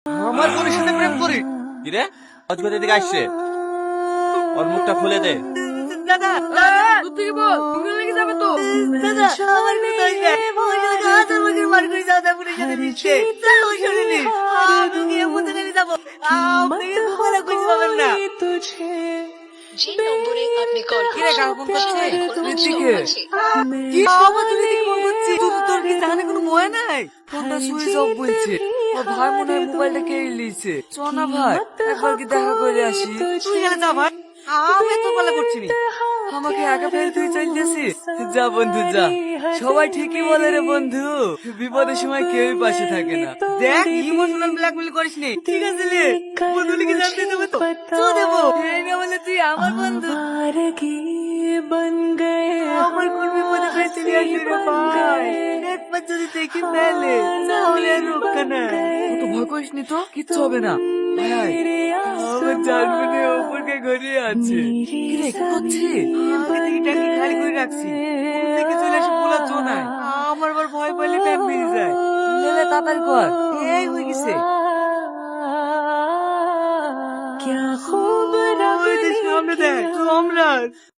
আমার বোনের সাথে প্রেম করি? কি রে অজগর এদিকে আসছে, ওর মুখটা খুলে দে। দাদা দূর থেকে বল, তুমি লেগে যাবে তো। দাদা আমার কোনো দোষ নেই, আমার সাথে হাজার বছর বার করে দাদা বোনের সাথে মিশছে, তাও শুনিনি। আমি কি এমন জায়গায় যাবো, আপনি দুবেলা খুঁজে পাবেন না। যে নম্বরে আপনি কল কিরে কার ফোন করছে? ঋতিকে। কি আবার তুই ঋতিকে ফোন করছিস? তোর কি জানে কোনো ভয় নাই? ফোনটা সুইচ অফ বলছে। ওর ভাই মনে হয় মোবাইলটা কেড়ে নিয়েছে। চ না ভাই, একবার কি দেখা করে আসি। তুই গেলে যা ভাই, আমি তো বলে করছি নি। আমাকে একা ফেলে তুই চল যাসিস? যা বন্ধু যা, সবাই ঠিকই বলে রে বন্ধু, বিপদের সময় কেউই পাশে থাকে না। দেখ ইমোশনাল ব্ল্যাকমেল করিস নি, ঠিক আছে রে? বন্ধুলিকে জানতে দেবে তো তো দেবো। এই না বলে তুই আমার বন্ধু আমার কোন বিপদে ফেলছিলি আসলি রে ভাই। একবার যদি দেখি ফেলে তাহলে আর রক্ষা নাই। তো ভয় করিস নি, তো কিচ্ছু হবে না। ভাই আমার জানবেনে ওপরকে গড়িয়ে আছে। কিরে কি করছিস? আগে থেকে ট্যাঙ্কি খালি করে রাখছি, কোন থেকে চলে এসে বলার জো নাই। আমার আবার ভয় পেলে ট্যাঙ্ক বেরিয়ে যায়। লেলে তাড়াতাড়ি কর, এই হয়ে গেছে। ওই যে সামনে দেখ, সম্রাট।